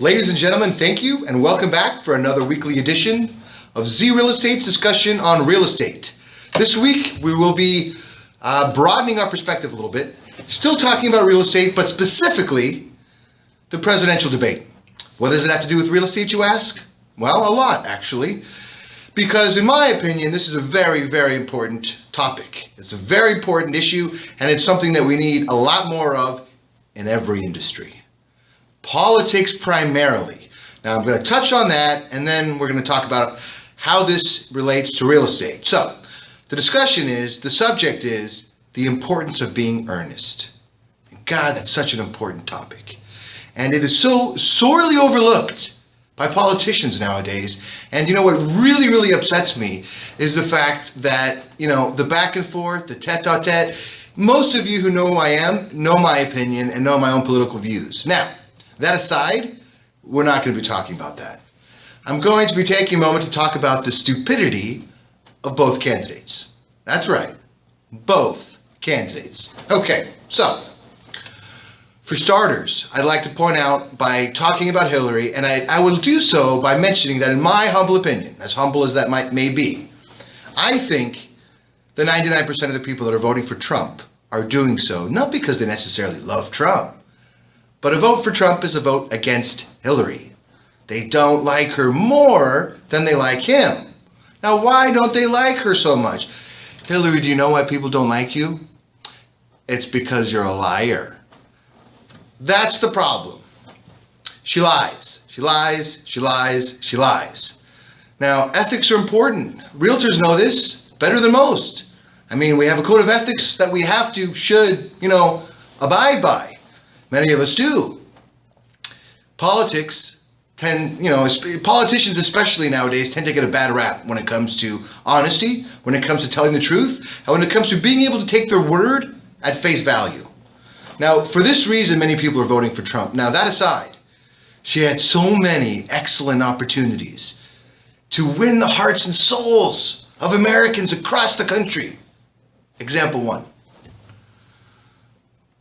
Ladies and gentlemen, thank you and welcome back for another weekly edition of Z Real Estate's discussion on real estate. This week we will be broadening our perspective a little bit, still talking about real estate, but specifically the presidential debate. What does it have to do with real estate, you ask? Well, a lot actually, because in my opinion this is a very, very important topic. It's a very important issue and it's something that we need a lot more of in every industry. Politics primarily. Now I'm going to touch on that and then we're going to talk about how this relates to real estate. So the subject is the importance of being earnest. God, that's such an important topic. And it is so sorely overlooked by politicians nowadays. And you know what really, really upsets me is the fact that, the back and forth, the tete-a-tete, most of you who know who I am know my opinion and know my own political views. Now, that aside, we're not going to be talking about that. I'm going to be taking a moment to talk about the stupidity of both candidates. That's right, both candidates. Okay, so for starters, I'd like to point out by talking about Hillary, and I will do so by mentioning that in my humble opinion, as humble as that may be, I think the 99% of the people that are voting for Trump are doing so not because they necessarily love Trump, but a vote for Trump is a vote against Hillary. They don't like her more than they like him. Now, why don't they like her so much? Hillary, do you know why people don't like you? It's because you're a liar. That's the problem. She lies. She lies. She lies. She lies. Now, ethics are important. Realtors know this better than most. I mean, we have a code of ethics that we should, abide by. Many of us do. Politicians especially nowadays tend to get a bad rap when it comes to honesty, when it comes to telling the truth, and when it comes to being able to take their word at face value. Now, for this reason, many people are voting for Trump. Now, that aside, she had so many excellent opportunities to win the hearts and souls of Americans across the country. Example one.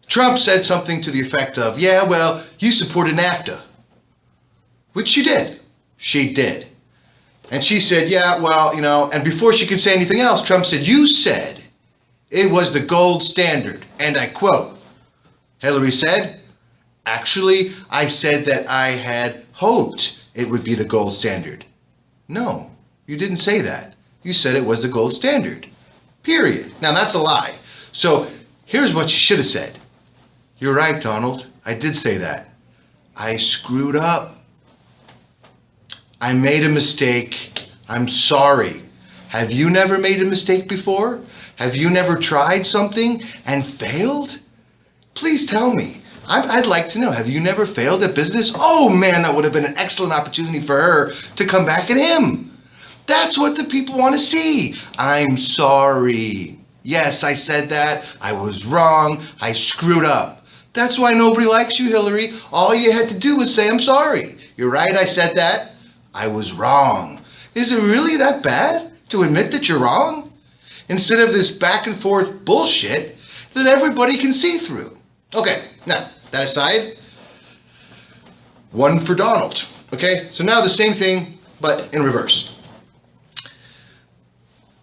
Trump said something to the effect of, yeah, well, you supported NAFTA. Which she did. She did. And she said, yeah, well, and before she could say anything else, Trump said, you said it was the gold standard. And I quote, Hillary said, actually, I said that I had hoped it would be the gold standard. No, you didn't say that. You said it was the gold standard. Period. Now, that's a lie. So here's what you should have said. You're right, Donald. I did say that. I screwed up. I made a mistake. I'm sorry. Have you never made a mistake before? Have you never tried something and failed? Please tell me. I'd like to know. Have you never failed at business? Oh man, that would have been an excellent opportunity for her to come back at him. That's what the people want to see. I'm sorry. Yes, I said that. I was wrong. I screwed up. That's why nobody likes you, Hillary. All you had to do was say, I'm sorry. You're right, I said that. I was wrong. Is it really that bad to admit that you're wrong? Instead of this back and forth bullshit that everybody can see through. Okay, now, that aside, one for Donald. Okay, so now the same thing, but in reverse.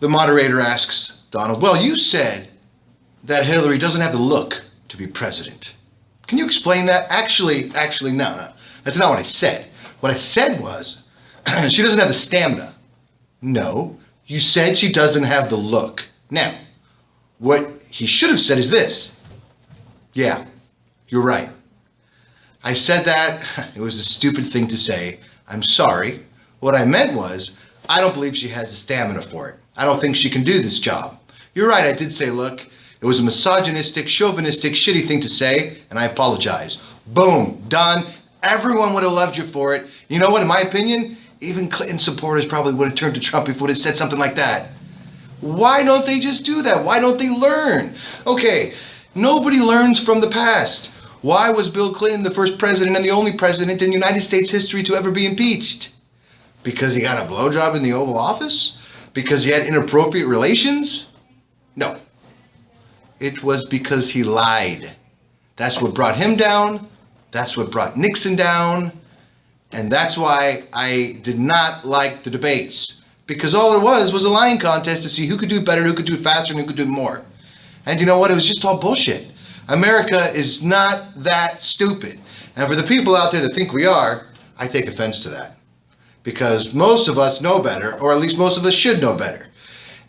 The moderator asks Donald, well, you said that Hillary doesn't have the look to be president. Can you explain that? Actually, no. That's not what I said. What I said was, she doesn't have the stamina. No, you said she doesn't have the look. Now, what he should have said is this. Yeah, you're right. I said that. It was a stupid thing to say. I'm sorry. What I meant was, I don't believe she has the stamina for it. I don't think she can do this job. You're right, I did say, look, it was a misogynistic, chauvinistic, shitty thing to say, and I apologize. Boom, done. Everyone would have loved you for it. You know what, in my opinion, even Clinton supporters probably would have turned to Trump if he would have said something like that. Why don't they just do that? Why don't they learn? Okay, nobody learns from the past. Why was Bill Clinton the first president and the only president in United States history to ever be impeached? Because he got a blowjob in the Oval Office? Because he had inappropriate relations? No. It was because he lied. That's what brought him down. That's what brought Nixon down. And that's why I did not like the debates. Because all it was a lying contest to see who could do it better, who could do it faster, and who could do it more. And you know what? It was just all bullshit. America is not that stupid. And for the people out there that think we are, I take offense to that. Because most of us know better, or at least most of us should know better.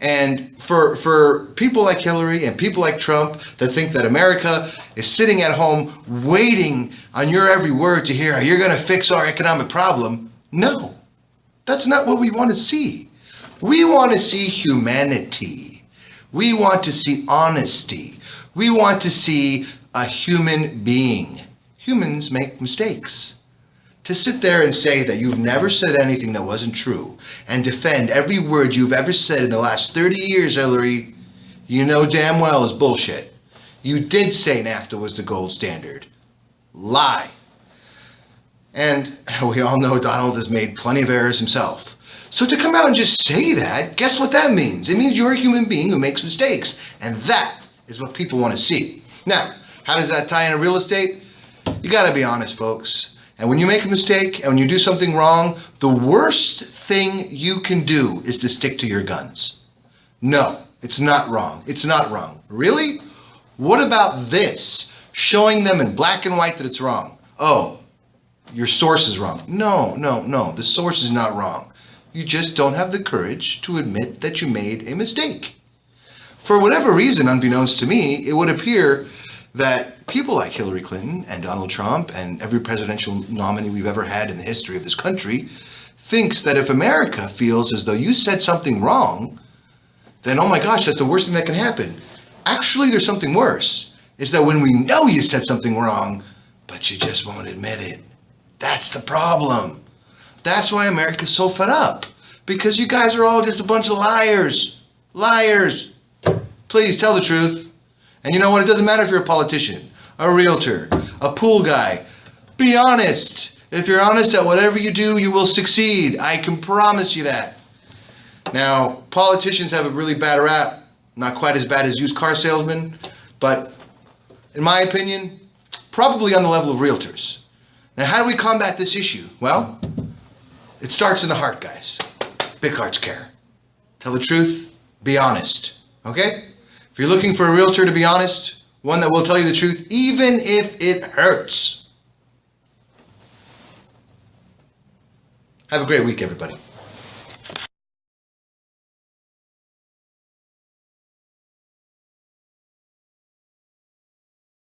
And for people like Hillary and people like Trump that think that America is sitting at home waiting on your every word to hear how you're going to fix our economic problem, no, that's not what we want to see. We want to see humanity. We want to see honesty. We want to see a human being. Humans make mistakes. To sit there and say that you've never said anything that wasn't true and defend every word you've ever said in the last 30 years, Hillary, you know damn well is bullshit. You did say NAFTA was the gold standard. Lie. And we all know Donald has made plenty of errors himself. So to come out and just say that, guess what that means? It means you're a human being who makes mistakes. And that is what people want to see. Now, how does that tie into real estate? You got to be honest, folks. And when you make a mistake and when you do something wrong, the worst thing you can do is to stick to your guns. No, it's not wrong. It's not wrong. Really? What about this? Showing them in black and white that it's wrong. Oh, your source is wrong. No. The source is not wrong. You just don't have the courage to admit that you made a mistake. For whatever reason, unbeknownst to me, it would appear that people like Hillary Clinton and Donald Trump and every presidential nominee we've ever had in the history of this country thinks that if America feels as though you said something wrong, then oh my gosh, that's the worst thing that can happen. Actually, there's something worse. Is that when we know you said something wrong, but you just won't admit it. That's the problem. That's why America's so fed up. Because you guys are all just a bunch of liars. Liars. Please tell the truth. And you know what? It doesn't matter if you're a politician, a realtor, a pool guy. Be honest. If you're honest at whatever you do, you will succeed. I can promise you that. Now, politicians have a really bad rap. Not quite as bad as used car salesmen, but in my opinion, probably on the level of realtors. Now, how do we combat this issue? Well, it starts in the heart, guys. Big hearts care. Tell the truth. Be honest. Okay? If you're looking for a realtor to be honest, one that will tell you the truth, even if it hurts. Have a great week, everybody.